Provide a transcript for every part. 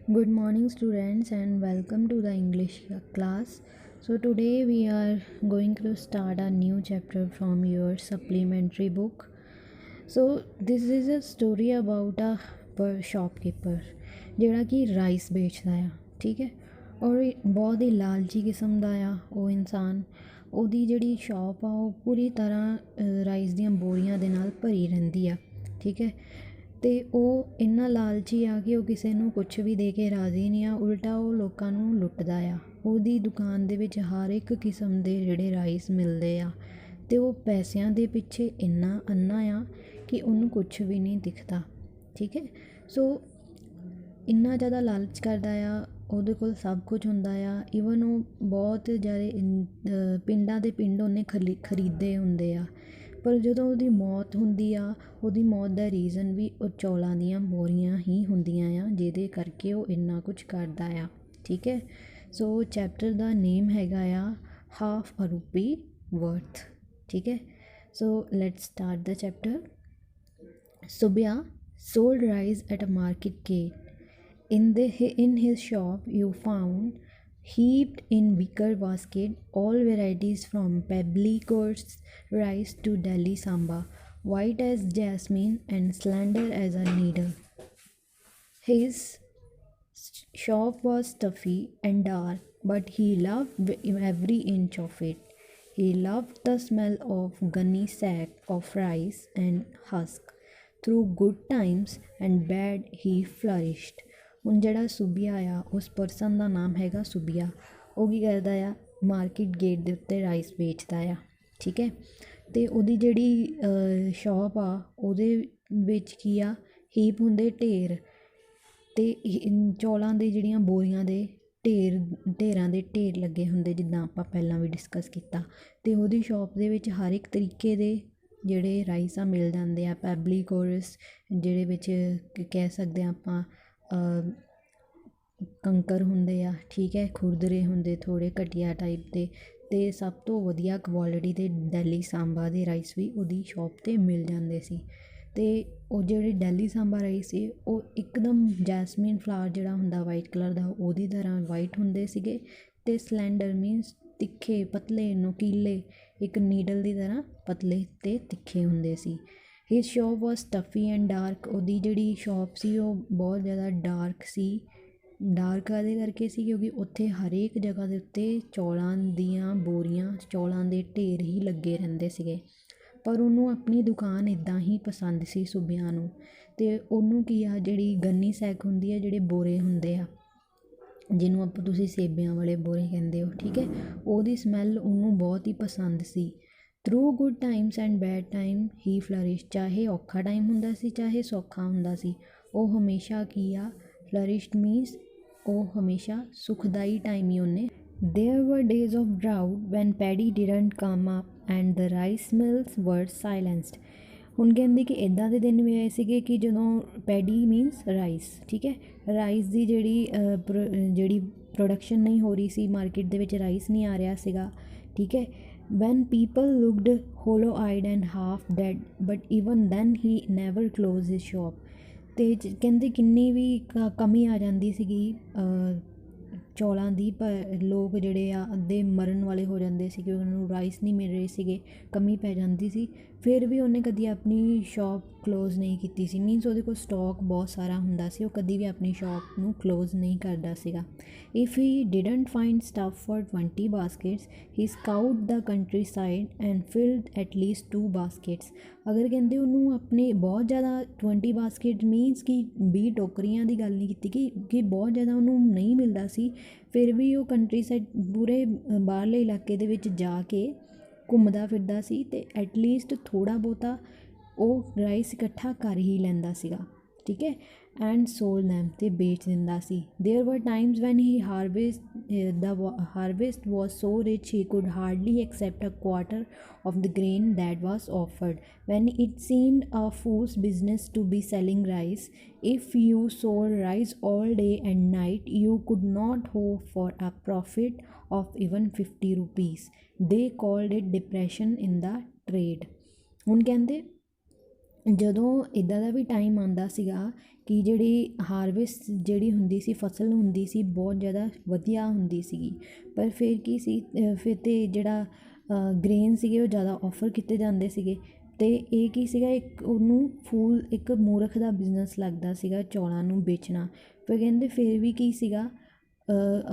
Good morning, students, and welcome to the English class. So, today we are going to start a new chapter from your supplementary book. So, this is a story about a shopkeeper ਜਿਹੜਾ ਕਿ rice ਵੇਚਦਾ ਆ ਠੀਕ ਹੈ ਔਰ ਬਹੁਤ ਹੀ ਲਾਲਚੀ ਕਿਸਮ ਦਾ ਆ ਉਹ ਇਨਸਾਨ। ਉਹਦੀ ਜਿਹੜੀ ਸ਼ੌਪ ਆ ਉਹ ਪੂਰੀ ਤਰ੍ਹਾਂ ਰਾਈਸ ਦੀਆਂ ਬੋਰੀਆਂ ਦੇ ਨਾਲ ਭਰੀ ਰਹਿੰਦੀ ਆ ਠੀਕ ਹੈ। ਅਤੇ ਉਹ ਇੰਨਾ ਲਾਲਚੀ ਆ ਕਿ ਉਹ ਕਿਸੇ ਨੂੰ ਕੁਛ ਵੀ ਦੇ ਕੇ ਰਾਜ਼ੀ ਨਹੀਂ ਆ, ਉਲਟਾ ਉਹ ਲੋਕਾਂ ਨੂੰ ਲੁੱਟਦਾ ਆ। ਉਹਦੀ ਦੁਕਾਨ ਦੇ ਵਿੱਚ ਹਰ ਇੱਕ ਕਿਸਮ ਦੇ ਜਿਹੜੇ ਰਾਈਸ ਮਿਲਦੇ ਆ ਅਤੇ ਉਹ ਪੈਸਿਆਂ ਦੇ ਪਿੱਛੇ ਇੰਨਾ ਅੰਨਾ ਆ ਕਿ ਉਹਨੂੰ ਕੁਛ ਵੀ ਨਹੀਂ ਦਿਖਦਾ ਠੀਕ ਹੈ। ਸੋ ਇੰਨਾ ਜ਼ਿਆਦਾ ਲਾਲਚ ਕਰਦਾ ਆ, ਉਹਦੇ ਕੋਲ ਸਭ ਕੁਝ ਹੁੰਦਾ ਆ। ਈਵਨ ਉਹ ਬਹੁਤ ਜ਼ਿਆਦਾ ਪਿੰਡਾਂ ਦੇ ਪਿੰਡ ਉਹਨੇ ਖਰੀਦੇ ਹੁੰਦੇ ਆ। ਪਰ ਜਦੋਂ ਉਹਦੀ ਮੌਤ ਹੁੰਦੀ ਆ, ਉਹਦੀ ਮੌਤ ਦਾ ਰੀਜ਼ਨ ਵੀ ਉਹ ਚੌਲਾਂ ਦੀਆਂ ਬੋਰੀਆਂ ਹੀ ਹੁੰਦੀਆਂ ਆ, ਜਿਹਦੇ ਕਰਕੇ ਉਹ ਇੰਨਾ ਕੁਝ ਕਰਦਾ ਆ ਠੀਕ ਹੈ। ਸੋ ਚੈਪਟਰ ਦਾ ਨੇਮ ਹੈਗਾ ਆ ਹਾਫ ਅ ਰੁਪੀ ਵਰਥ ਠੀਕ ਹੈ। So let's start the chapter. Subhya sold rice at a market gate. In his shop you found heaped in wicker basket all varieties from pebbly coarse rice to Delhi samba, white as jasmine and slender as a needle. His shop was stuffy and dark, but he loved every inch of it. He loved the smell of gunny sack of rice and husk. Through good times and bad he flourished. ਹੁਣ ਜਿਹੜਾ ਸੁਬੀਆ ਆ, ਉਸ person ਦਾ ਨਾਮ ਹੈਗਾ ਸੁਬੀਆ। ਉਹ ਕੀ ਕਰਦਾ ਆ, market gate ਦੇ ਉੱਤੇ ਰਾਈਸ ਵੇਚਦਾ ਆ ਠੀਕ ਹੈ। ਅਤੇ ਉਹਦੀ ਜਿਹੜੀ ਸ਼ੌਪ ਆ ਉਹਦੇ ਵਿੱਚ ਕੀ ਆ, ਹੀਪ ਹੁੰਦੇ ਢੇਰ, ਅਤੇ ਚੌਲਾਂ ਦੇ ਜਿਹੜੀਆਂ ਬੋਰੀਆਂ ਦੇ ਢੇਰਾਂ ਦੇ ਢੇਰ ਲੱਗੇ ਹੁੰਦੇ, ਜਿੱਦਾਂ ਆਪਾਂ ਪਹਿਲਾਂ ਵੀ ਡਿਸਕਸ ਕੀਤਾ। ਅਤੇ ਉਹਦੀ ਸ਼ੌਪ ਦੇ ਵਿੱਚ ਹਰ ਇੱਕ ਤਰੀਕੇ ਦੇ ਜਿਹੜੇ ਰਾਈਸ ਆ ਮਿਲ ਜਾਂਦੇ ਆ। ਪੈਬਲੀ ਕੋਰਸ ਜਿਹੜੇ ਵਿੱਚ ਕਹਿ ਸਕਦੇ ਹਾਂ ਆਪਾਂ ਕੰਕਰ ਹੁੰਦੇ ਆ ਠੀਕ ਹੈ, ਖੁਰਦਰੇ ਹੁੰਦੇ ਥੋੜ੍ਹੇ ਘਟੀਆ ਟਾਈਪ ਦੇ, ਅਤੇ ਸਭ ਤੋਂ ਵਧੀਆ ਕੁਆਲਿਟੀ ਦੇ ਦਿੱਲੀ ਸਾਂਬਾ ਦੇ ਰਾਈਸ ਵੀ ਉਹਦੀ ਸ਼ੌਪ 'ਤੇ ਮਿਲ ਜਾਂਦੇ ਸੀ। ਅਤੇ ਉਹ ਜਿਹੜੇ ਦਿੱਲੀ ਸਾਂਬਾ ਰਾਈਸ ਸੀ ਉਹ ਇੱਕਦਮ ਜੈਸਮੀਨ ਫਲਾਵਰ ਜਿਹੜਾ ਹੁੰਦਾ ਵਾਈਟ ਕਲਰ ਦਾ, ਉਹਦੀ ਤਰ੍ਹਾਂ ਵਾਈਟ ਹੁੰਦੇ ਸੀਗੇ। ਅਤੇ ਸਲੈਂਡਰ ਮੀਨਸ ਤਿੱਖੇ ਪਤਲੇ ਨੋਕੀਲੇ, ਇੱਕ ਨੀਡਲ ਦੀ ਤਰ੍ਹਾਂ ਪਤਲੇ ਅਤੇ ਤਿੱਖੇ ਹੁੰਦੇ ਸੀ। ਹਿਸ ਸ਼ੌਪ ਵਾਜ਼ ਸਟੱਫੀ ਐਂਡ ਡਾਰਕ। ਉਹਦੀ ਜਿਹੜੀ ਸ਼ੌਪ ਸੀ ਉਹ ਬਹੁਤ ਜ਼ਿਆਦਾ ਡਾਰਕ ਸੀ। ਡਾਰਕ ਕਾਹਦੇ ਕਰਕੇ ਸੀ, ਕਿਉਂਕਿ ਉੱਥੇ ਹਰੇਕ ਜਗ੍ਹਾ ਦੇ ਉੱਤੇ ਚੌਲਾਂ ਦੀਆਂ ਬੋਰੀਆਂ, ਚੌਲਾਂ ਦੇ ਢੇਰ ਹੀ ਲੱਗੇ ਰਹਿੰਦੇ ਸੀਗੇ। ਪਰ ਉਹਨੂੰ ਆਪਣੀ ਦੁਕਾਨ ਇੱਦਾਂ ਹੀ ਪਸੰਦ ਸੀ ਸੁਬਿਆਂ ਨੂੰ। ਅਤੇ ਉਹਨੂੰ ਕੀ ਆ, ਜਿਹੜੀ ਗੰਨੀ ਸੈਕ ਹੁੰਦੀ ਆ, ਜਿਹੜੇ ਬੋਰੇ ਹੁੰਦੇ ਆ ਜਿਹਨੂੰ ਆਪਾਂ ਤੁਸੀਂ ਸੇਬਿਆਂ ਵਾਲੇ ਬੋਰੇ ਕਹਿੰਦੇ ਹੋ ਠੀਕ ਹੈ, ਉਹਦੀ ਸਮੈਲ ਉਹਨੂੰ ਬਹੁਤ ਹੀ ਪਸੰਦ ਸੀ। Through good times and bad time he flourish. ਚਾਹੇ ਔਖਾ ਟਾਈਮ ਹੁੰਦਾ ਸੀ, ਚਾਹੇ ਸੌਖਾ ਹੁੰਦਾ ਸੀ, ਉਹ ਹਮੇਸ਼ਾ ਕੀ ਆ, ਫਲਰਿਸ਼ਡ ਮੀਨਸ ਉਹ ਹਮੇਸ਼ਾ ਸੁਖਦਾਈ ਟਾਈਮ ਹੀ ਉਹਨੇ। There were days of drought when paddy didn't come up and the rice mills were silenced. ਹੁਣ ਕਹਿੰਦੇ ਕਿ ਇੱਦਾਂ ਦੇ ਦਿਨ ਵੀ ਆਏ ਸੀਗੇ ਕਿ ਜਦੋਂ ਪੈਡੀ ਮੀਨਸ ਰਾਈਸ ਠੀਕ ਹੈ, ਰਾਈਸ ਦੀ ਜਿਹੜੀ ਪ੍ਰੋਡਕਸ਼ਨ ਨਹੀਂ ਹੋ ਰਹੀ ਸੀ, ਮਾਰਕੀਟ ਦੇ ਵਿੱਚ ਰਾਈਸ ਨਹੀਂ ਆ ਰਿਹਾ ਸੀਗਾ ਠੀਕ ਹੈ। When people looked hollow eyed and half dead but even then he never close his shop. ਅਤੇ ਕਹਿੰਦੇ ਕਿੰਨੀ ਵੀ ਕਮੀ ਆ ਜਾਂਦੀ ਸੀਗੀ ਚੌਲਾਂ ਦੀ, ਪਰ ਲੋਕ ਜਿਹੜੇ ਆ ਅੱਧੇ ਮਰਨ ਵਾਲੇ ਹੋ ਜਾਂਦੇ ਸੀ ਕਿ ਉਹਨਾਂ ਨੂੰ ਰਾਈਸ ਨਹੀਂ ਮਿਲ ਰਹੇ ਸੀਗੇ, ਕਮੀ ਪੈ ਜਾਂਦੀ ਸੀ, ਫਿਰ ਵੀ ਉਹਨੇ ਕਦੀ ਆਪਣੀ ਸ਼ੌਪ ਕਲੋਜ਼ ਨਹੀਂ ਕੀਤੀ ਸੀ। ਮੀਨਸ ਉਹਦੇ ਕੋਲ ਸਟੋਕ ਬਹੁਤ ਸਾਰਾ ਹੁੰਦਾ ਸੀ, ਉਹ ਕਦੀ ਵੀ ਆਪਣੀ ਸ਼ੌਪ ਨੂੰ ਕਲੋਜ਼ ਨਹੀਂ ਕਰਦਾ ਸੀਗਾ। If he didn't find stuff for 20 baskets he scout the country side and filled at least 2 baskets. ਅਗਰ ਕਹਿੰਦੇ ਉਹਨੂੰ ਆਪਣੇ ਬਹੁਤ ਜ਼ਿਆਦਾ 20 ਬਾਸਕਿਟ ਮੀਨਸ ਕਿ 20 ਟੋਕਰੀਆਂ ਦੀ ਗੱਲ ਨਹੀਂ ਕੀਤੀ ਕਿ ਬਹੁਤ ਜ਼ਿਆਦਾ ਉਹਨੂੰ ਨਹੀਂ ਮਿਲਦਾ ਸੀ, ਫਿਰ ਵੀ ਉਹ ਕੰਟਰੀ ਸਾਈਡ ਪੂਰੇ ਬਾਹਰਲੇ ਇਲਾਕੇ ਦੇ ਵਿੱਚ ਜਾ ਕੇ ਘੁੰਮਦਾ ਫਿਰਦਾ ਸੀ ਅਤੇ ਐਟਲੀਸਟ ਥੋੜ੍ਹਾ ਬਹੁਤਾ ਉਹ ਰਾਈਸ ਇਕੱਠਾ ਕਰ ਹੀ ਲੈਂਦਾ ਸੀਗਾ ਠੀਕ ਹੈ। ਐਂਡ ਸੋਲ ਦੈਮ, ਅਤੇ ਵੇਚ ਦਿੰਦਾ ਸੀ। There were times when he harvest was so rich he could hardly accept a quarter of the grain that was offered. When it seemed a fool's business to be selling rice, if you sold rice all day and night, you could not hope for a profit of even 50 rupees. They called it depression in the trade. ਹੁਣ ਕਹਿੰਦੇ ਜਦੋਂ ਇੱਦਾਂ ਦਾ ਵੀ time ਆਉਂਦਾ ਸੀਗਾ ਕਿ ਜਿਹੜੀ harvest ਜਿਹੜੀ ਹੁੰਦੀ ਸੀ, ਫਸਲ ਹੁੰਦੀ ਸੀ, ਬਹੁਤ ਜ਼ਿਆਦਾ ਵਧੀਆ ਹੁੰਦੀ ਸੀਗੀ, ਪਰ ਫਿਰ ਕੀ ਸੀ, ਫਿਰ ਤਾਂ ਜਿਹੜਾ ਗ੍ਰੇਨ ਸੀਗੇ ਉਹ ਜ਼ਿਆਦਾ ਔਫਰ ਕੀਤੇ ਜਾਂਦੇ ਸੀਗੇ। ਅਤੇ ਇਹ ਕੀ ਸੀਗਾ, ਇੱਕ ਉਹਨੂੰ ਫੂਲ ਇੱਕ ਮੂਰਖ ਦਾ ਬਿਜ਼ਨਸ ਲੱਗਦਾ ਸੀਗਾ ਚੌਲਾਂ ਨੂੰ ਵੇਚਣਾ। ਫਿਰ ਕਹਿੰਦੇ ਫਿਰ ਵੀ ਕੀ ਸੀਗਾ,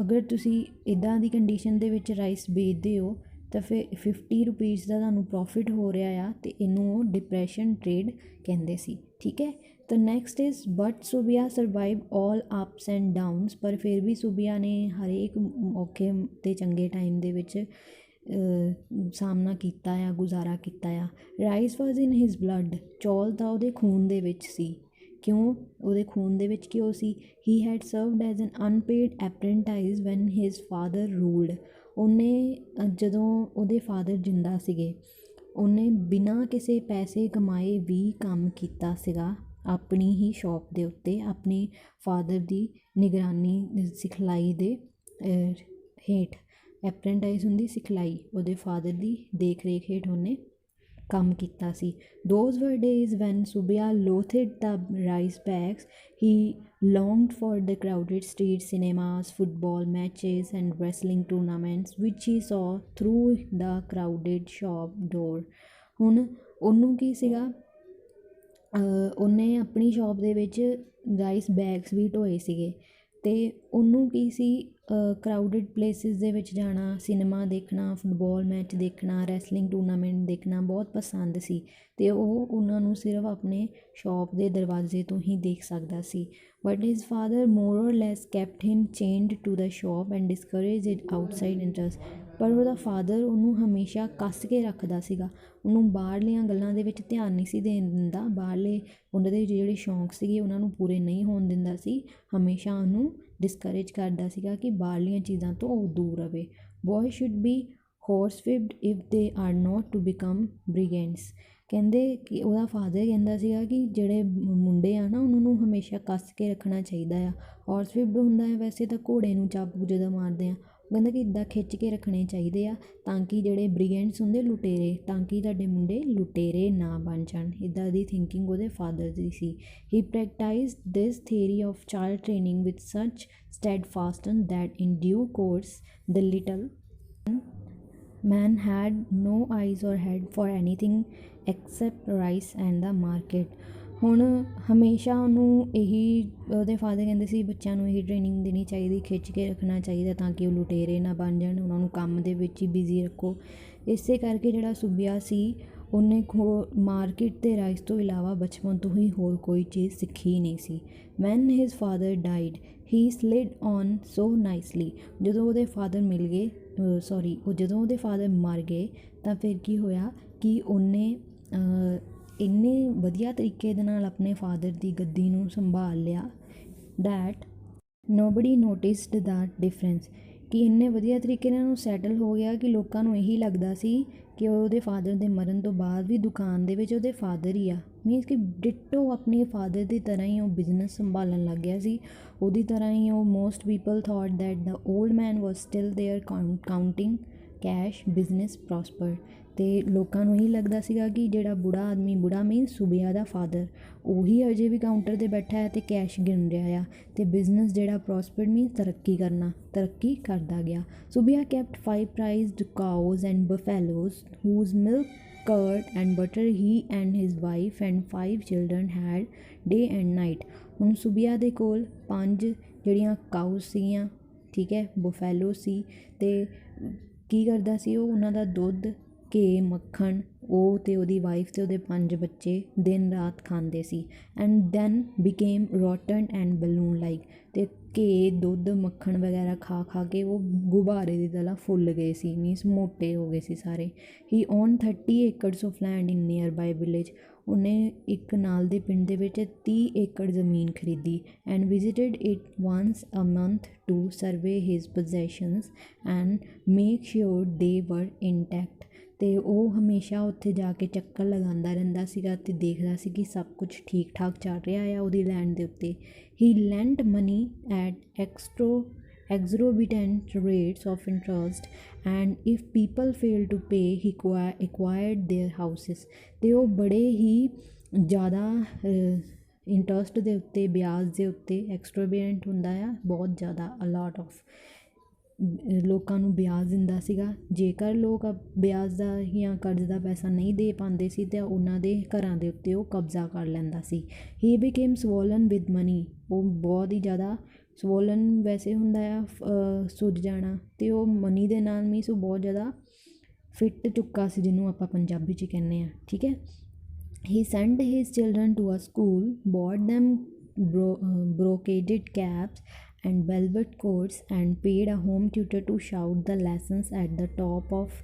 ਅਗਰ ਤੁਸੀਂ ਇੱਦਾਂ ਦੀ ਕੰਡੀਸ਼ਨ ਦੇ ਵਿੱਚ ਰਾਈਸ ਵੇਚਦੇ ਹੋ ਤਾਂ ਫਿਰ 50 ਰੁਪੀਜ਼ ਦਾ ਤੁਹਾਨੂੰ ਪ੍ਰੋਫਿਟ ਹੋ ਰਿਹਾ ਆ, ਅਤੇ ਇਹਨੂੰ ਉਹ ਡਿਪਰੈਸ਼ਨ ਟ੍ਰੇਡ ਕਹਿੰਦੇ ਸੀ। ਠੀਕ ਹੈ, ਤਾਂ next is but Subbiah survive all ups and downs. ਪਰ ਫਿਰ ਵੀ ਸੁਬਿਆ ਨੇ ਹਰੇਕ ਔਖੇ ਅਤੇ ਚੰਗੇ ਟਾਈਮ ਦੇ ਵਿੱਚ ਸਾਹਮਣਾ ਕੀਤਾ ਆ, ਗੁਜ਼ਾਰਾ ਕੀਤਾ ਆ। ਰਾਈਸ ਵਾਜ਼ ਇਨ ਹਿਜ਼ ਬਲੱਡ, ਚੌਲ ਤਾਂ ਉਹਦੇ ਖੂਨ ਦੇ ਵਿੱਚ ਸੀ। ਕਿਉਂ ਉਹਦੇ ਖੂਨ ਦੇ ਵਿੱਚ ਕਿਉਂ ਸੀ? He had served as an unpaid apprentice when his father ruled. ਉਹਨੇ ਜਦੋਂ ਉਹਦੇ ਫਾਦਰ ਜਿੰਦਾ ਸੀਗੇ, ਉਹਨੇ ਬਿਨਾਂ ਕਿਸੇ ਪੈਸੇ ਕਮਾਏ ਵੀ ਕੰਮ ਕੀਤਾ ਸੀਗਾ ਆਪਣੀ ਹੀ ਸ਼ੌਪ ਦੇ ਉੱਤੇ, ਆਪਣੇ ਫਾਦਰ ਦੀ ਨਿਗਰਾਨੀ ਸਿਖਲਾਈ ਦੇ ਹੇਠ। ਐਪਰੈਂਟਾਈਜ਼ ਹੁੰਦੀ ਸਿਖਲਾਈ, ਉਹਦੇ ਫਾਦਰ ਦੀ ਦੇਖ ਰੇਖ ਹੇਠ ਉਹਨੇ ਕੰਮ ਕੀਤਾ ਸੀ। Those were days when Subbiah loathed the rice bags, he longed for the crowded street cinemas, football matches and wrestling tournaments which he saw through the crowded shop door। ਹੁਣ ਉਹਨੂੰ ਕੀ ਸੀਗਾ, ਉਹਨੇ ਆਪਣੀ ਸ਼ੌਪ ਦੇ ਵਿੱਚ ਰਾਈਸ ਬੈਗਸ ਵੀ ਢੋਏ ਸੀਗੇ, ਅਤੇ ਉਹਨੂੰ ਕੀ ਸੀ, ਕਰਾਊਡਡ ਪਲੇਸਿਸ ਦੇ ਵਿੱਚ ਜਾਣਾ, ਸਿਨੇਮਾ ਦੇਖਣਾ, ਫੁੱਟਬਾਲ ਮੈਚ ਦੇਖਣਾ, ਰੈਸਲਿੰਗ ਟੂਰਨਾਮੈਂਟ ਦੇਖਣਾ ਬਹੁਤ ਪਸੰਦ ਸੀ, ਅਤੇ ਉਹ ਉਹਨਾਂ ਨੂੰ ਸਿਰਫ ਆਪਣੇ ਸ਼ੌਪ ਦੇ ਦਰਵਾਜ਼ੇ ਤੋਂ ਹੀ ਦੇਖ ਸਕਦਾ ਸੀ। But his father more or less kept him chained to the shop and discourage it outside interest. ਪਰ ਉਹਦਾ ਫਾਦਰ ਉਹਨੂੰ ਹਮੇਸ਼ਾ ਕੱਸ ਕੇ ਰੱਖਦਾ ਸੀਗਾ, ਉਹਨੂੰ ਬਾਹਰਲੀਆਂ ਗੱਲਾਂ ਦੇ ਵਿੱਚ ਧਿਆਨ ਨਹੀਂ ਸੀ ਦੇਣ ਦਿੰਦਾ, ਬਾਹਰਲੇ ਉਹਨਾਂ ਦੇ ਜਿਹੜੇ ਸ਼ੌਂਕ ਸੀਗੇ ਉਹਨਾਂ ਨੂੰ ਪੂਰੇ ਨਹੀਂ ਹੋਣ ਦਿੰਦਾ ਸੀ, ਹਮੇਸ਼ਾ ਉਹਨੂੰ ਡਿਸਕਰੇਜ ਕਰਦਾ ਸੀਗਾ ਕਿ ਬਾਹਰਲੀਆਂ ਚੀਜ਼ਾਂ ਤੋਂ ਉਹ ਦੂਰ ਰਹੇ। Boy should be horsewhipped if they are not to become brigands. ਕਹਿੰਦੇ ਕਿ ਉਹਦਾ ਫਾਦਰ ਕਹਿੰਦਾ ਸੀਗਾ ਕਿ ਜਿਹੜੇ ਮੁੰਡੇ ਆ ਨਾ ਉਹਨਾਂ ਨੂੰ ਹਮੇਸ਼ਾ ਕੱਸ ਕੇ ਰੱਖਣਾ ਚਾਹੀਦਾ ਆ। ਹੋਰਸਫਿਪਡ ਹੁੰਦਾ ਹੈ ਵੈਸੇ ਤਾਂ ਘੋੜੇ ਨੂੰ ਚਾਬੁਕ ਜਦੋਂ ਮਾਰਦੇ ਆ, ਕਹਿੰਦਾ ਕਿ ਇੱਦਾਂ ਖਿੱਚ ਕੇ ਰੱਖਣੇ ਚਾਹੀਦੇ ਆ ਤਾਂ ਕਿ ਜਿਹੜੇ ਬ੍ਰਿਗੈਂਟਸ ਹੁੰਦੇ ਲੁਟੇਰੇ, ਤਾਂ ਕਿ ਤੁਹਾਡੇ ਮੁੰਡੇ ਲੁਟੇਰੇ ਨਾ ਬਣ ਜਾਣ। ਇੱਦਾਂ ਦੀ ਥਿੰਕਿੰਗ ਉਹਦੇ ਫਾਦਰ ਦੀ ਸੀ। He practised this theory of child training with such steadfastness that in due course the little man had no eyes or head for anything except rice and the market। ਹੁਣ ਹਮੇਸ਼ਾ ਉਹਨੂੰ ਇਹੀ ਉਹਦੇ father ਕਹਿੰਦੇ ਸੀ ਬੱਚਿਆਂ ਨੂੰ ਇਹੀ ਟ੍ਰੇਨਿੰਗ ਦੇਣੀ ਚਾਹੀਦੀ, ਖਿੱਚ ਕੇ ਰੱਖਣਾ ਚਾਹੀਦਾ ਤਾਂ ਕਿ ਉਹ ਲੁਟੇਰੇ ਨਾ ਬਣ ਜਾਣ, ਉਹਨਾਂ ਨੂੰ ਕੰਮ ਦੇ ਵਿੱਚ ਹੀ ਬਿਜ਼ੀ ਰੱਖੋ। ਇਸੇ ਕਰਕੇ ਜਿਹੜਾ ਸੁਬਿਆ ਸੀ ਉਹਨੇ ਮਾਰਕੀਟ ਅਤੇ ਰਾਈਸ ਤੋਂ ਇਲਾਵਾ ਬਚਪਨ ਤੋਂ ਹੀ ਹੋਰ ਕੋਈ ਚੀਜ਼ ਸਿੱਖੀ ਨਹੀਂ ਸੀ। When his father died he slid on so nicely. ਜਦੋਂ ਉਹਦੇ ਫਾਦਰ ਮਿਲ ਗਏ, ਜਦੋਂ ਉਹਦੇ ਫਾਦਰ ਮਰ ਗਏ ਤਾਂ ਫਿਰ ਕੀ ਹੋਇਆ ਕਿ ਉਹਨੇ ਇੰਨੇ ਵਧੀਆ ਤਰੀਕੇ ਦੇ ਨਾਲ ਆਪਣੇ ਫਾਦਰ ਦੀ ਗੱਦੀ ਨੂੰ ਸੰਭਾਲ ਲਿਆ that nobody noticed that difference, ਕਿ ਇੰਨੇ ਵਧੀਆ ਤਰੀਕੇ ਨਾਲ ਉਹਨੂੰ ਸੈਟਲ ਹੋ ਗਿਆ ਕਿ ਲੋਕਾਂ ਨੂੰ ਇਹੀ ਲੱਗਦਾ ਸੀ ਕਿ ਉਹਦੇ ਫਾਦਰ ਦੇ ਮਰਨ ਤੋਂ ਬਾਅਦ ਵੀ ਦੁਕਾਨ ਦੇ ਵਿੱਚ ਉਹਦੇ ਫਾਦਰ ਹੀ ਆ। ਮੀਨਸ ਕਿ ਡਿਟੋ ਆਪਣੇ ਫਾਦਰ ਦੀ ਤਰ੍ਹਾਂ ਹੀ ਉਹ ਬਿਜ਼ਨਸ ਸੰਭਾਲਣ ਲੱਗ ਗਿਆ ਸੀ, ਉਹਦੀ ਤਰ੍ਹਾਂ ਹੀ ਉਹ most people thought that the old man was still there counting cash, business prosper. ਅਤੇ ਲੋਕਾਂ ਨੂੰ ਇਹੀ ਲੱਗਦਾ ਸੀਗਾ ਕਿ ਜਿਹੜਾ ਬੁੜਾ ਆਦਮੀ, ਬੁੜਾ ਮੀਨਸ ਸੁਬਿਆ ਦਾ ਫਾਦਰ, ਉਹੀ ਅਜੇ ਵੀ ਕਾਊਂਟਰ 'ਤੇ ਬੈਠਾ ਹੈ ਅਤੇ ਕੈਸ਼ ਗਿਣ ਰਿਹਾ ਆ, ਅਤੇ ਬਿਜ਼ਨਸ ਜਿਹੜਾ ਪ੍ਰੋਸਪਰ ਮੀਨਸ ਤਰੱਕੀ ਕਰਨਾ, ਤਰੱਕੀ ਕਰਦਾ ਗਿਆ। Subbiah kept 5 prized cows and buffaloes whose milk, curd and butter he and his wife and 5 children had day and night। ਹੁਣ ਸੁਬਿਆ ਦੇ ਕੋਲ 5 ਜਿਹੜੀਆਂ ਕਾਊਜ਼ ਸੀਗੀਆਂ, ਠੀਕ ਹੈ, ਬਫੈਲੋ ਸੀ, ਅਤੇ ਕੀ ਕਰਦਾ ਸੀ ਉਹ, ਉਹਨਾਂ ਦਾ ਦੁੱਧ, ਘੀ, ਮੱਖਣ, ਉਹ ਅਤੇ ਉਹਦੀ ਵਾਈਫ ਅਤੇ ਉਹਦੇ 5 ਬੱਚੇ ਦਿਨ ਰਾਤ ਖਾਂਦੇ ਸੀ। And then became rotund and balloon like. ਅਤੇ ਘੀ, ਦੁੱਧ, ਮੱਖਣ ਵਗੈਰਾ ਖਾ ਖਾ ਕੇ ਉਹ ਗੁਬਾਰੇ ਦੀ ਤਰ੍ਹਾਂ ਫੁੱਲ ਗਏ ਸੀ, ਮੀਨਸ ਮੋਟੇ ਹੋ ਗਏ ਸੀ ਸਾਰੇ। He own 30 acres of land in nearby village. ਉਹਨੇ ਇੱਕ ਨਾਲ ਦੇ ਪਿੰਡ ਦੇ ਵਿੱਚ 30 ਏਕੜ ਜ਼ਮੀਨ ਖਰੀਦੀ। And visited it once a month to survey his possessions and make sure they were intact. ਅਤੇ ਉਹ ਹਮੇਸ਼ਾ ਉੱਥੇ ਜਾ ਕੇ ਚੱਕਰ ਲਗਾਉਂਦਾ ਰਹਿੰਦਾ ਸੀਗਾ ਅਤੇ ਦੇਖਦਾ ਸੀ ਕਿ ਸਭ ਕੁਛ ਠੀਕ ਠਾਕ ਚੱਲ ਰਿਹਾ ਆ ਉਹਦੀ ਲੈਂਡ ਦੇ ਉੱਤੇ। He lent money at exorbitant rates of interest and if people fail to pay he acquired their houses। ਅਤੇ ਉਹ ਬੜੇ ਹੀ ਜ਼ਿਆਦਾ ਇੰਟਰਸਟ ਦੇ ਉੱਤੇ, ਵਿਆਜ ਦੇ ਉੱਤੇ ਐਕਸਟ੍ਰਾਵੇਰੈਂਟ ਹੁੰਦਾ ਆ, ਬਹੁਤ ਜ਼ਿਆਦਾ ਅਲਾਟ ਆਫ ਲੋਕਾਂ ਨੂੰ ਵਿਆਜ ਦਿੰਦਾ ਸੀਗਾ। ਜੇਕਰ ਲੋਕ ਵਿਆਜ ਦਾ ਜਾਂ ਕਰਜ਼ ਦਾ ਪੈਸਾ ਨਹੀਂ ਦੇ ਪਾਉਂਦੇ ਸੀ ਤਾਂ ਉਹਨਾਂ ਦੇ ਘਰਾਂ ਦੇ ਉੱਤੇ ਉਹ ਕਬਜ਼ਾ ਕਰ ਲੈਂਦਾ ਸੀ। ਹੀ ਬਿਕੇਮ ਸਵੋਲਨ ਵਿਦ ਮਨੀ, ਉਹ ਬਹੁਤ ਹੀ ਜ਼ਿਆਦਾ ਸਵੋਲਨ ਵੈਸੇ ਹੁੰਦਾ ਆ ਸੁੱਜ ਜਾਣਾ, ਅਤੇ ਉਹ ਮਨੀ ਦੇ ਨਾਲ ਮੀਨਸ ਉਹ ਬਹੁਤ ਜ਼ਿਆਦਾ ਫਿੱਟ ਚੁੱਕਾ ਸੀ, ਜਿਹਨੂੰ ਆਪਾਂ ਪੰਜਾਬੀ 'ਚ ਕਹਿੰਦੇ ਹਾਂ, ਠੀਕ ਹੈ। He sent his children to a school, bought them brocaded caps and velvet coats, and paid a home tutor to shout the lessons at the top of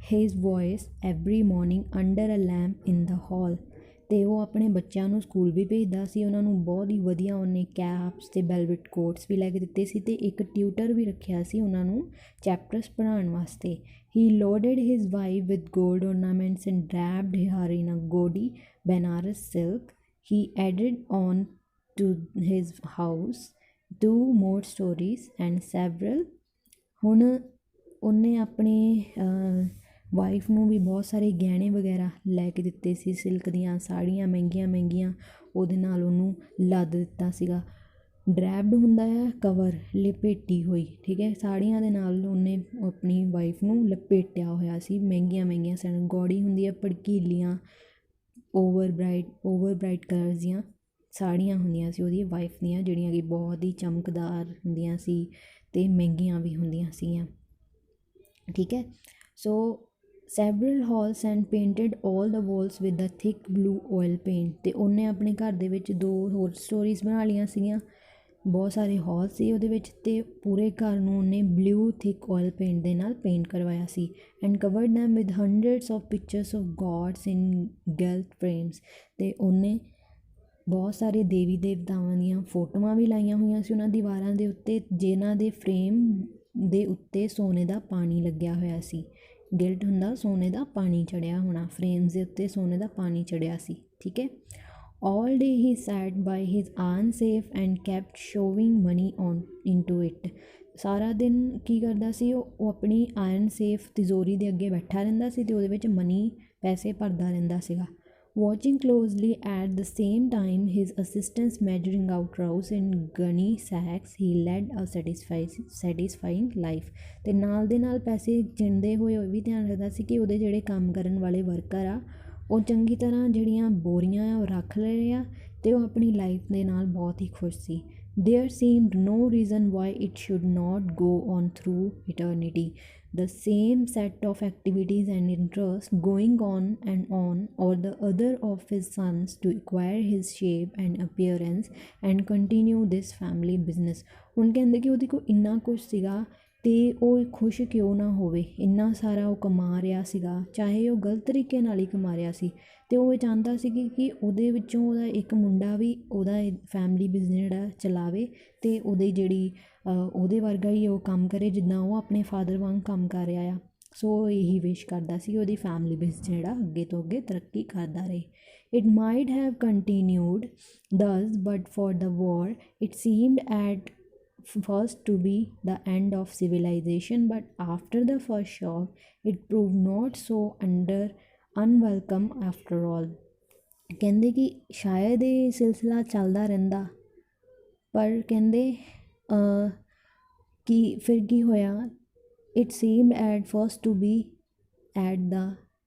his voice every morning under a lamp in the hall। ਅਤੇ ਉਹ ਆਪਣੇ ਬੱਚਿਆਂ ਨੂੰ school ਵੀ ਭੇਜਦਾ ਸੀ, ਉਹਨਾਂ ਨੂੰ ਬਹੁਤ ਹੀ ਵਧੀਆ ਉਹਨੇ ਕੈਪਸ ਅਤੇ ਵੈਲਵਟ ਕੋਟਸ ਵੀ ਲੈ ਕੇ ਦਿੱਤੇ ਸੀ, ਅਤੇ ਇੱਕ ਟਿਊਟਰ ਵੀ ਰੱਖਿਆ ਸੀ ਉਹਨਾਂ ਨੂੰ ਚੈਪਟਰਸ ਪੜ੍ਹਾਉਣ ਵਾਸਤੇ। He loaded his wife with gold ornaments and wrapped her in a gaudy Benares silk। He added on to his house 2 more stories and several। ਹੁਣ ਉਹਨੇ ਆਪਣੇ ਵਾਈਫ ਨੂੰ ਵੀ ਬਹੁਤ ਸਾਰੇ ਗਹਿਣੇ ਵਗੈਰਾ ਲੈ ਕੇ ਦਿੱਤੇ ਸੀ, ਸਿਲਕ ਦੀਆਂ ਸਾੜੀਆਂ ਮਹਿੰਗੀਆਂ ਮਹਿੰਗੀਆਂ ਉਹਦੇ ਨਾਲ ਉਹਨੂੰ ਲੱਦ ਦਿੱਤਾ ਸੀਗਾ। ਡਰੈਪਡ ਹੁੰਦਾ ਆ ਕਵਰ, ਲਪੇਟੀ ਹੋਈ, ਠੀਕ ਹੈ, ਸਾੜੀਆਂ ਦੇ ਨਾਲ ਉਹਨੇ ਆਪਣੀ ਵਾਈਫ ਨੂੰ ਲਪੇਟਿਆ ਹੋਇਆ ਸੀ, ਮਹਿੰਗੀਆਂ ਮਹਿੰਗੀਆਂ ਸਾੜੀਆਂ। ਗੌੜੀ ਹੁੰਦੀ ਆ ਭੜਕੀਲੀਆਂ ਓਵਰ ਬਰਾਈਟ ਕਲਰਸ ਦੀਆਂ ਸਾੜੀਆਂ ਹੁੰਦੀਆਂ ਸੀ ਉਹਦੀ ਵਾਈਫ ਦੀਆਂ, ਜਿਹੜੀਆਂ ਕਿ ਬਹੁਤ ਹੀ ਚਮਕਦਾਰ ਹੁੰਦੀਆਂ ਸੀ ਅਤੇ ਮਹਿੰਗੀਆਂ ਵੀ ਹੁੰਦੀਆਂ ਸੀਗੀਆਂ, ਠੀਕ ਹੈ। So several halls and painted all the walls with the thick blue oil paint. ਅਤੇ ਉਹਨੇ ਆਪਣੇ ਘਰ ਦੇ ਵਿੱਚ 2 ਹੋਰ ਸਟੋਰੀਜ਼ ਬਣਾ ਲਈਆਂ ਸੀਗੀਆਂ, ਬਹੁਤ ਸਾਰੇ ਹਾਲ ਸੀ ਉਹਦੇ ਵਿੱਚ, ਅਤੇ ਪੂਰੇ ਘਰ ਨੂੰ ਉਹਨੇ ਬਲੂ ਥਿਕ ਓਇਲ ਪੇਂਟ ਦੇ ਨਾਲ ਪੇਂਟ ਕਰਵਾਇਆ ਸੀ। And covered them with hundreds of pictures of gods in gilt frames. ਅਤੇ ਉਹਨੇ ਬਹੁਤ ਸਾਰੇ ਦੇਵੀ ਦੇਵਤਾਵਾਂ ਦੀਆਂ ਫੋਟੋਆਂ ਵੀ ਲਾਈਆਂ ਹੋਈਆਂ ਸੀ ਉਹਨਾਂ ਦੀਵਾਰਾਂ ਦੇ ਉੱਤੇ, ਜਿਨ੍ਹਾਂ ਦੇ ਫਰੇਮ ਦੇ ਉੱਤੇ ਸੋਨੇ ਦਾ ਪਾਣੀ ਲੱਗਿਆ ਹੋਇਆ ਸੀ। ਗਿਲਟ ਹੁੰਦਾ ਸੋਨੇ ਦਾ ਪਾਣੀ ਚੜ੍ਹਿਆ ਹੋਣਾ, ਫਰੇਮਸ ਦੇ ਉੱਤੇ ਸੋਨੇ ਦਾ ਪਾਣੀ ਚੜ੍ਹਿਆ ਸੀ, ਠੀਕ ਹੈ। All day he sat by his iron safe and kept shoving money into it। ਸਾਰਾ ਦਿਨ ਕੀ ਕਰਦਾ ਸੀ ਉਹ ਆਪਣੀ ਆਇਰਨ ਸੇਫ ਤਿਜੋਰੀ ਦੇ ਅੱਗੇ ਬੈਠਾ ਰਹਿੰਦਾ ਸੀ ਅਤੇ ਉਹਦੇ ਵਿੱਚ ਪੈਸੇ ਭਰਦਾ ਰਹਿੰਦਾ ਸੀਗਾ। Watching closely at the same time his assistants measuring out rows in gunny sacks, he led a satisfying life। ਅਤੇ ਨਾਲ ਦੇ ਨਾਲ ਪੈਸੇ ਗਿਣਦੇ ਹੋਏ ਉਹ ਵੀ ਧਿਆਨ ਰੱਖਦਾ ਸੀ ਕਿ ਉਹਦੇ ਜਿਹੜੇ ਕੰਮ ਕਰਨ ਵਾਲੇ ਵਰਕਰ ਆ ਉਹ ਚੰਗੀ ਤਰ੍ਹਾਂ ਜਿਹੜੀਆਂ ਬੋਰੀਆਂ ਆ ਉਹ ਰੱਖ ਲਏ ਆ, ਅਤੇ ਉਹ ਆਪਣੀ ਲਾਈਫ ਦੇ ਨਾਲ ਬਹੁਤ ਹੀ ਖੁਸ਼ ਸੀ। There seemed no reason why it should not go on through eternity। The same set of activities and interests going on, or the other of his sons to acquire his shape and appearance and continue this family business। ਹੁਣ ਕਹਿੰਦੇ ਕਿ ਉਹਦੇ ਕੋਲ ਇੰਨਾ ਕੁਛ ਸੀਗਾ ਅਤੇ ਉਹ ਖੁਸ਼ ਕਿਉਂ ਨਾ ਹੋਵੇ, ਇੰਨਾ ਸਾਰਾ ਉਹ ਕਮਾ ਰਿਹਾ ਸੀਗਾ, ਚਾਹੇ ਉਹ ਗਲਤ ਤਰੀਕੇ ਨਾਲ ਹੀ ਕਮਾ ਰਿਹਾ ਸੀ, ਅਤੇ ਉਹ ਚਾਹੁੰਦਾ ਸੀ ਕਿ ਉਹਦੇ ਵਿੱਚੋਂ ਉਹਦਾ ਇੱਕ ਮੁੰਡਾ ਵੀ ਉਹਦਾ ਫੈਮਿਲੀ ਬਿਜ਼ਨਸ ਜਿਹੜਾ ਚਲਾਵੇ, ਅਤੇ ਉਹਦੀ ਜਿਹੜੀ ਉਹਦੇ ਵਰਗਾ ਹੀ ਉਹ ਕੰਮ ਕਰੇ ਜਿੱਦਾਂ ਉਹ ਆਪਣੇ ਫਾਦਰ ਵਾਂਗ ਕੰਮ ਕਰ ਰਿਹਾ ਆ। ਸੋ ਇਹੀ ਵਿਸ਼ ਕਰਦਾ ਸੀ ਉਹਦੀ ਫੈਮਿਲੀ ਬਿਜ਼ਨਸ ਜਿਹੜਾ ਅੱਗੇ ਤੋਂ ਅੱਗੇ ਤਰੱਕੀ ਕਰਦਾ ਰਹੇ। It might have continued thus but for the war। It seemed at first to be the end of civilization, but after the first shock it proved not so unwelcome after all। ਕਹਿੰਦੇ ਕਿ ਸ਼ਾਇਦ ਇਹ ਸਿਲਸਿਲਾ ਚੱਲਦਾ ਰਹਿੰਦਾ, ਪਰ ਕਹਿੰਦੇ ਕਿ ਫਿਰ ਕੀ ਹੋਇਆ, it seemed at first to be at the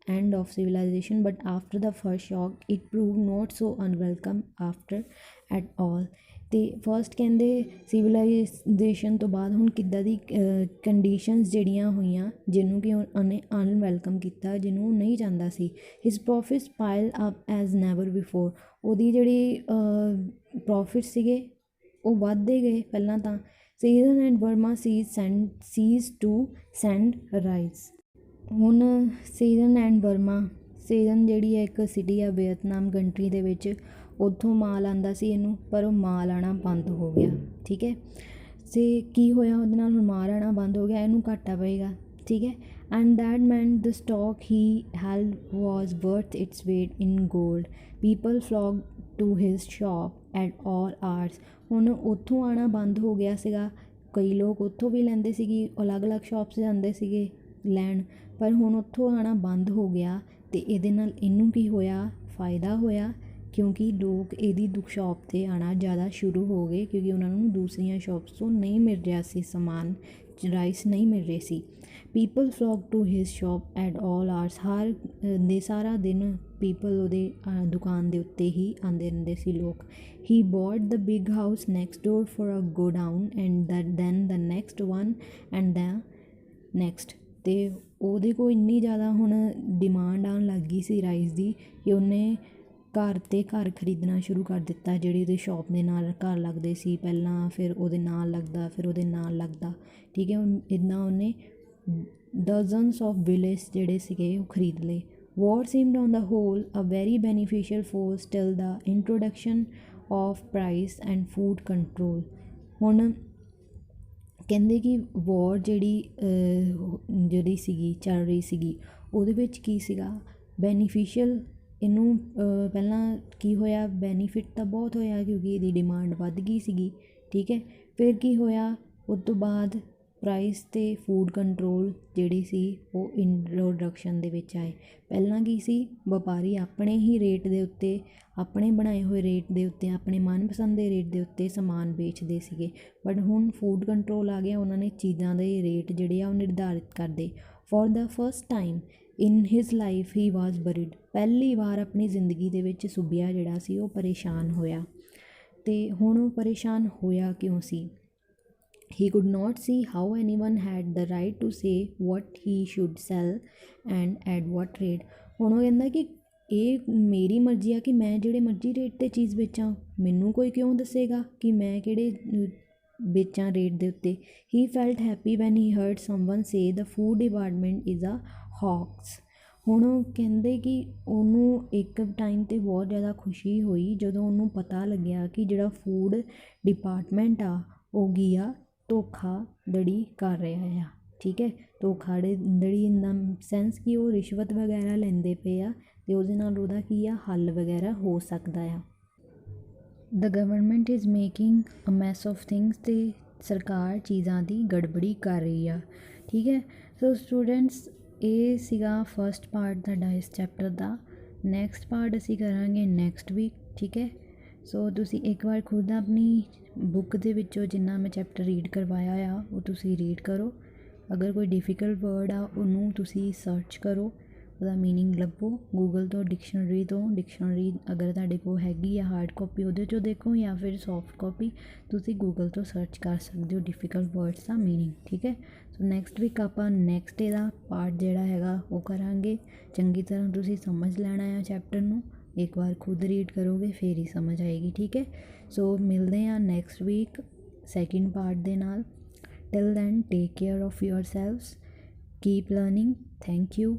end of civilization but after the first shock it proved not so unwelcome after at all। ਅਤੇ ਫਸਟ ਕਹਿੰਦੇ ਸਿਵਲਾਈਜੇਸ਼ਨ ਤੋਂ ਬਾਅਦ ਹੁਣ ਕਿੱਦਾਂ ਦੀ ਕੰਡੀਸ਼ਨਸ ਜਿਹੜੀਆਂ ਹੋਈਆਂ ਜਿਹਨੂੰ ਕਿ ਉਹਨੇ ਅਨਵੈਲਕਮ ਕੀਤਾ, ਜਿਹਨੂੰ ਉਹ ਨਹੀਂ ਚਾਹੁੰਦਾ ਸੀ। His profits piled up as never before. ਉਹਦੀ ਜਿਹੜੀ ਪ੍ਰੋਫਿਟ ਸੀਗੇ ਉਹ ਵੱਧਦੇ ਗਏ ਪਹਿਲਾਂ ਤਾਂ। Season and Burma ceased to send rice. ਹੁਣ ਸੀਜ਼ਨ ਐਂਡ ਬਰਮਾ, ਸੀਜ਼ਨ ਜਿਹੜੀ ਹੈ ਇੱਕ ਸਿਟੀ ਆ ਵੀਅਤਨਾਮ ਕੰਟਰੀ ਦੇ ਵਿੱਚ, ਉੱਥੋਂ ਮਾਲ ਆਉਂਦਾ ਸੀ ਇਹਨੂੰ, ਪਰ ਉਹ ਮਾਲ ਆਉਣਾ ਬੰਦ ਹੋ ਗਿਆ, ਠੀਕ ਹੈ। ਅਤੇ ਕੀ ਹੋਇਆ ਉਹਦੇ ਨਾਲ, ਹੁਣ ਮਾਲ ਆਉਣਾ ਬੰਦ ਹੋ ਗਿਆ, ਇਹਨੂੰ ਘਾਟਾ ਪਏਗਾ, ਠੀਕ ਹੈ। And that meant the stock he held was worth its weight in gold. People flock to his shop at all hours. ਹੁਣ ਉੱਥੋਂ ਆਉਣਾ ਬੰਦ ਹੋ ਗਿਆ ਸੀਗਾ, ਕਈ ਲੋਕ ਉੱਥੋਂ ਵੀ ਲੈਂਦੇ ਸੀਗੇ, ਅਲੱਗ-ਅਲੱਗ ਸ਼ੋਪਸ ਜਾਂਦੇ ਸੀਗੇ ਲੈਣ, ਪਰ ਹੁਣ ਉੱਥੋਂ ਆਉਣਾ ਬੰਦ ਹੋ ਗਿਆ। ਅਤੇ ਇਹਦੇ ਨਾਲ ਇਹਨੂੰ ਕੀ ਹੋਇਆ, ਫਾਇਦਾ ਹੋਇਆ ਕਿਉਂਕਿ ਲੋਕ ਇਹਦੀ ਸ਼ੌਪ 'ਤੇ ਆਉਣਾ ਜ਼ਿਆਦਾ ਸ਼ੁਰੂ ਹੋ ਗਏ, ਕਿਉਂਕਿ ਉਹਨਾਂ ਨੂੰ ਦੂਸਰੀਆਂ ਸ਼ੌਪਸ ਤੋਂ ਨਹੀਂ ਮਿਲ ਰਿਹਾ ਸੀ ਸਮਾਨ, ਰਾਈਸ ਨਹੀਂ ਮਿਲ ਰਹੇ ਸੀ। People flock to his shop at all hours, ਹਰ ਦੇ ਸਾਰਾ ਦਿਨ ਪੀਪਲ ਉਹਦੇ ਦੁਕਾਨ ਦੇ ਉੱਤੇ ਹੀ ਆਉਂਦੇ ਰਹਿੰਦੇ ਸੀ ਲੋਕ। He bought the big house next door for a godown and then the next one and the next. ਅਤੇ ਉਹਦੇ ਕੋਲ ਇੰਨੀ ਜ਼ਿਆਦਾ ਹੁਣ ਡਿਮਾਂਡ ਆਉਣ ਲੱਗ ਗਈ ਸੀ ਰਾਈਸ ਦੀ ਕਿ ਉਹਨੇ ਘਰ 'ਤੇ ਘਰ ਖਰੀਦਣਾ ਸ਼ੁਰੂ ਕਰ ਦਿੱਤਾ। ਜਿਹੜੇ ਉਹਦੇ ਸ਼ੌਪ ਦੇ ਨਾਲ ਘਰ ਲੱਗਦੇ ਸੀ ਪਹਿਲਾਂ, ਫਿਰ ਉਹਦੇ ਨਾਲ ਲੱਗਦਾ, ਫਿਰ ਉਹਦੇ ਨਾਲ ਲੱਗਦਾ, ਠੀਕ ਹੈ। ਇੱਦਾਂ ਉਹਨੇ ਡਜ਼ਨਸ ਆਫ ਵਿਲੇਜ ਜਿਹੜੇ ਸੀਗੇ ਉਹ ਖਰੀਦ ਲਏ। War seemed on the whole a very beneficial force till the introduction of price and food control. ਹੁਣ ਕਹਿੰਦੇ ਕਿ ਵੋਰ ਜਿਹੜੀ ਸੀਗੀ ਚੱਲ ਰਹੀ ਸੀਗੀ, ਉਹਦੇ ਵਿੱਚ ਕੀ ਸੀਗਾ ਬੈਨੀਫਿਸ਼ੀਅਲ। ਇਹਨੂੰ ਪਹਿਲਾਂ ਕੀ ਹੋਇਆ, ਬੈਨੀਫਿਟ ਤਾਂ ਬਹੁਤ ਹੋਇਆ ਕਿਉਂਕਿ ਇਹਦੀ ਡਿਮਾਂਡ ਵੱਧ ਗਈ ਸੀਗੀ, ਠੀਕ ਹੈ। ਫਿਰ ਕੀ ਹੋਇਆ, ਉਸ ਤੋਂ ਬਾਅਦ ਪ੍ਰਾਈਸ ਅਤੇ ਫੂਡ ਕੰਟਰੋਲ ਜਿਹੜੀ ਸੀ ਉਹ ਇੰਟਰੋਡਕਸ਼ਨ ਦੇ ਵਿੱਚ ਆਏ। ਪਹਿਲਾਂ ਕੀ ਸੀ, ਵਪਾਰੀ ਆਪਣੇ ਹੀ ਰੇਟ ਦੇ ਉੱਤੇ, ਆਪਣੇ ਬਣਾਏ ਹੋਏ ਰੇਟ ਦੇ ਉੱਤੇ, ਆਪਣੇ ਮਨਪਸੰਦ ਦੇ ਰੇਟ ਦੇ ਉੱਤੇ ਸਮਾਨ ਵੇਚਦੇ ਸੀਗੇ। ਬਟ ਹੁਣ ਫੂਡ ਕੰਟਰੋਲ ਆ ਗਿਆ, ਉਹਨਾਂ ਨੇ ਚੀਜ਼ਾਂ ਦੇ ਰੇਟ ਜਿਹੜੇ ਆ ਉਹ ਨਿਰਧਾਰਿਤ ਕਰਦੇ। For the first time in his life he was worried, ਪਹਿਲੀ ਵਾਰ ਆਪਣੀ ਜ਼ਿੰਦਗੀ ਦੇ ਵਿੱਚ ਸੁਬਿਆ ਜਿਹੜਾ ਸੀ ਉਹ ਪਰੇਸ਼ਾਨ ਹੋਇਆ। ਅਤੇ ਹੁਣ ਉਹ ਪਰੇਸ਼ਾਨ ਹੋਇਆ ਕਿਉਂ ਸੀ? He could not see how anyone had the right to say what he should sell and at what rate। ਹੁਣ ਉਹ ਕਹਿੰਦਾ ਕਿ ਇਹ ਮੇਰੀ ਮਰਜ਼ੀ ਆ ਕਿ ਮੈਂ ਜਿਹੜੇ ਮਰਜ਼ੀ ਰੇਟ 'ਤੇ ਚੀਜ਼ ਵੇਚਾਂ, ਮੈਨੂੰ ਕੋਈ ਕਿਉਂ ਦੱਸੇਗਾ ਕਿ ਮੈਂ ਕਿਹੜੇ ਵੇਚਾਂ ਰੇਟ ਦੇ ਉੱਤੇ। He felt happy when he heard someone say the food department is a hoax. ਹੁਣ ਉਹ ਕਹਿੰਦੇ ਕਿ ਉਹਨੂੰ ਇੱਕ ਟਾਈਮ 'ਤੇ ਬਹੁਤ ਜ਼ਿਆਦਾ ਖੁਸ਼ੀ ਹੋਈ ਜਦੋਂ ਉਹਨੂੰ ਪਤਾ ਲੱਗਿਆ ਕਿ ਜਿਹੜਾ ਫੂਡ ਡਿਪਾਰਟਮੈਂਟ ਆ ਉਹ ਕੀ ਆ, ਧੋਖਾਧੜੀ ਕਰ ਰਿਹਾ ਆ, ਠੀਕ ਹੈ। ਧੋਖਾਧੜੀ ਇਨ ਦਾ ਸੈਂਸ ਕਿ ਉਹ ਰਿਸ਼ਵਤ ਵਗੈਰਾ ਲੈਂਦੇ ਪਏ ਆ ਅਤੇ ਉਹਦੇ ਨਾਲ ਉਹਦਾ ਕੀ ਆ, ਹੱਲ ਵਗੈਰਾ ਹੋ ਸਕਦਾ ਆ। The government is making a mess of things, ਅਤੇ ਸਰਕਾਰ ਚੀਜ਼ਾਂ ਦੀ ਗੜਬੜੀ ਕਰ ਰਹੀ ਆ, ਠੀਕ ਹੈ। ਸੋ ਸਟੂਡੈਂਟਸ, ਇਹ ਸੀਗਾ ਫਸਟ ਪਾਰਟ ਸਾਡਾ ਇਸ ਚੈਪਟਰ ਦਾ। ਨੈਕਸਟ ਪਾਰਟ ਅਸੀਂ ਕਰਾਂਗੇ ਨੈਕਸਟ ਵੀਕ, ਠੀਕ ਹੈ। ਸੋ ਤੁਸੀਂ ਇੱਕ ਵਾਰ ਖੁਦ ਆਪਣੀ ਬੁੱਕ ਦੇ ਵਿੱਚੋਂ ਜਿੰਨਾ ਮੈਂ ਚੈਪਟਰ ਰੀਡ ਕਰਵਾਇਆ ਆ ਉਹ ਤੁਸੀਂ ਰੀਡ ਕਰੋ। ਅਗਰ ਕੋਈ ਡਿਫੀਕਲਟ ਵਰਡ ਆ ਉਹਨੂੰ ਤੁਸੀਂ ਸਰਚ ਕਰੋ, ਉਹਦਾ ਮੀਨਿੰਗ ਲੱਭੋ ਗੂਗਲ ਤੋਂ, ਡਿਕਸ਼ਨਰੀ ਅਗਰ ਤੁਹਾਡੇ ਕੋਲ ਹੈਗੀ ਆ ਹਾਰਡ ਕਾਪੀ ਉਹਦੇ 'ਚੋਂ ਦੇਖੋ, ਜਾਂ ਫਿਰ ਸੌਫਟ ਕਾਪੀ ਤੁਸੀਂ ਗੂਗਲ ਤੋਂ ਸਰਚ ਕਰ ਸਕਦੇ ਹੋ ਡਿਫੀਕਲਟ ਵਰਡਸ ਦਾ ਮੀਨਿੰਗ, ਠੀਕ ਹੈ। ਸੋ ਨੈਕਸਟ ਵੀਕ ਆਪਾਂ ਨੈਕਸਟ ਡੇ ਦਾ ਪਾਰਟ ਜਿਹੜਾ ਹੈਗਾ ਉਹ ਕਰਾਂਗੇ। ਚੰਗੀ ਤਰ੍ਹਾਂ ਤੁਸੀਂ ਸਮਝ ਲੈਣਾ ਆ ਚੈਪਟਰ ਨੂੰ, ਇੱਕ ਵਾਰ ਖੁਦ ਰੀਡ ਕਰੋਗੇ ਫਿਰ ਹੀ ਸਮਝ ਆਏਗੀ, ਠੀਕ ਹੈ। ਸੋ ਮਿਲਦੇ ਹਾਂ ਨੈਕਸਟ ਵੀਕ ਸੈਕਿੰਡ ਪਾਰਟ ਦੇ ਨਾਲ। Till then take care of yourselves, keep learning, thank you.